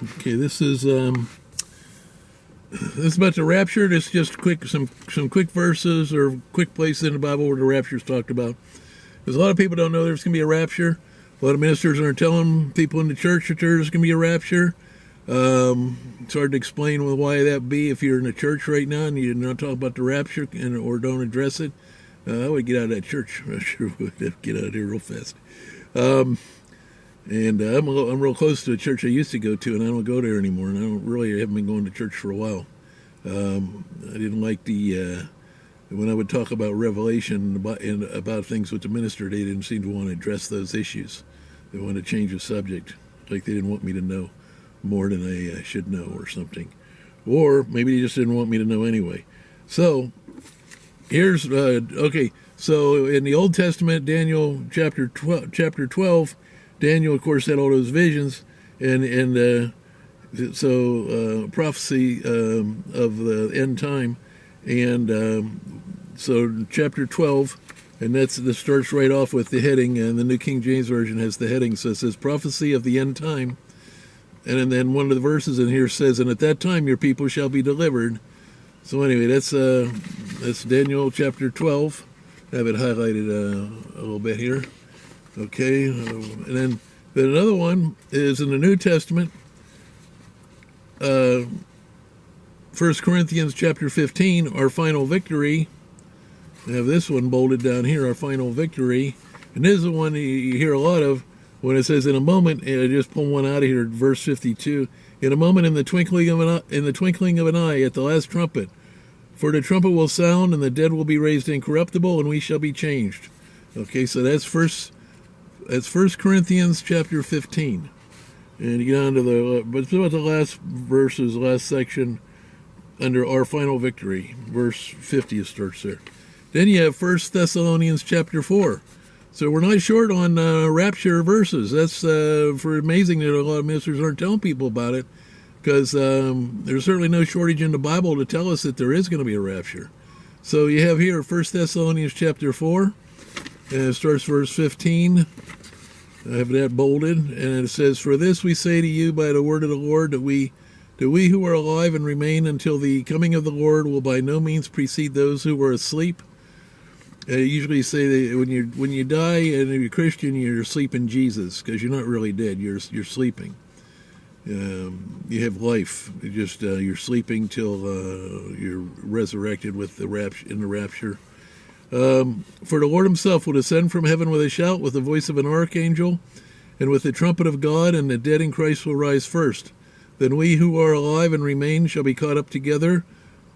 Okay, this is about the rapture. This is just some quick verses or quick places in the Bible where the rapture is talked about. Because a lot of people don't know there's going to be a rapture. A lot of ministers aren't telling people in the church that there's going to be a rapture. It's hard to explain why that be if you're in the church right now and you're not talking about the rapture or don't address it. I would get out of that church. I sure would get out of here real fast. And I'm real close to a church I used to go to, and I don't go there anymore. And I haven't been going to church for a while. I didn't like when I would talk about Revelation about things with the minister, they didn't seem to want to address those issues. They wanted to change the subject, like they didn't want me to know more than I should know or something. Or maybe they just didn't want me to know anyway. So here's, okay, so in the Old Testament, Daniel chapter 12, Daniel, of course, had all those visions, and prophecy of the end time. And so chapter 12, and this starts right off with the heading, and the New King James Version has the heading, so it says prophecy of the end time. And then one of the verses in here says, and at that time your people shall be delivered. So anyway, that's Daniel chapter 12. I have it highlighted a little bit here. Okay, and then another one is in the New Testament, 1 Corinthians chapter 15, our final victory. I have this one bolded down here, our final victory. And this is the one you hear a lot of when it says in a moment, and I just pull one out of here, verse 52. In a moment, in the twinkling of an eye, at the last trumpet. For the trumpet will sound, and the dead will be raised incorruptible, and we shall be changed. Okay, so that's 1 Corinthians chapter 15. And you get on to but it's about the last verses, last section, under our final victory. Verse 50 starts there. Then you have 1 Thessalonians chapter 4. So we're not short on rapture verses. That's for amazing that a lot of ministers aren't telling people about it, because there's certainly no shortage in the Bible to tell us that there is going to be a rapture. So you have here 1 Thessalonians chapter 4, and it starts verse 15. I have that bolded, and it says, for this we say to you by the word of the Lord, that we who are alive and remain until the coming of the Lord will by no means precede those who were asleep. I usually say that when you die and you're a Christian, you're asleep in Jesus, because you're not really dead. You're sleeping. You have life. You're sleeping till you're resurrected with the rapture. For the Lord himself will descend from heaven with a shout, with the voice of an archangel, and with the trumpet of God, and the dead in Christ will rise first. Then we who are alive and remain shall be caught up together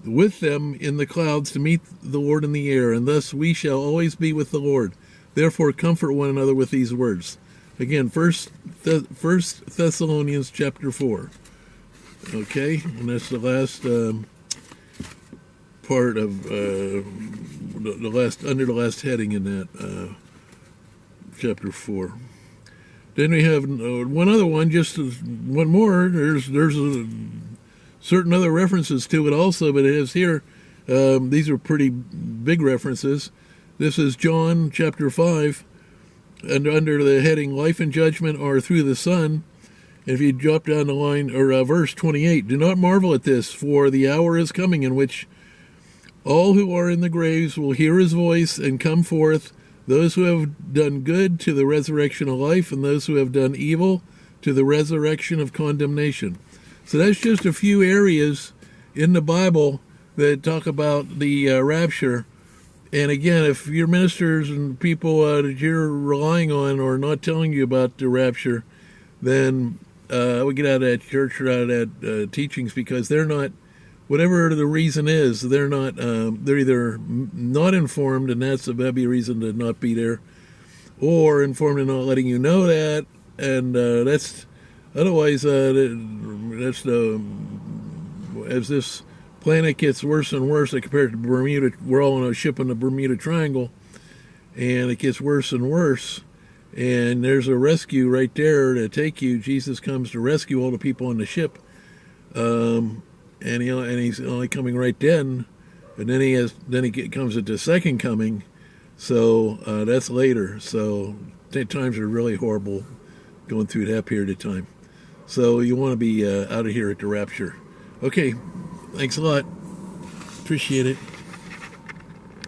with them in the clouds to meet the Lord in the air, and thus we shall always be with the Lord. Therefore comfort one another with these words. Again, 1 Thessalonians chapter 4. Okay, and that's the last part of under the last heading in that chapter 4. Then we have one other one, just one more. There's certain other references to it also, but it is here. These are pretty big references. This is John chapter 5, and under the heading Life and Judgment are through the Son. And if you drop down the line, or verse 28, do not marvel at this, for the hour is coming in which all who are in the graves will hear his voice and come forth, those who have done good to the resurrection of life, and those who have done evil to the resurrection of condemnation. So that's just a few areas in the Bible that talk about the rapture. And again, if your ministers and people that you're relying on are not telling you about the rapture, then I would get out of that church or out of that teachings, because they're not, whatever the reason is, they're not. They're either not informed, and that'd be a reason to not be there, or informed and not letting you know that, and that's otherwise. That's the as this planet gets worse and worse compared to Bermuda. We're all on a ship in the Bermuda Triangle, and it gets worse and worse. And there's a rescue right there to take you. Jesus comes to rescue all the people on the ship, and he's only coming right then. And then he comes at the second coming, so that's later. So times are really horrible going through that period of time. So you want to be out of here at the rapture. Okay, thanks a lot. Appreciate it.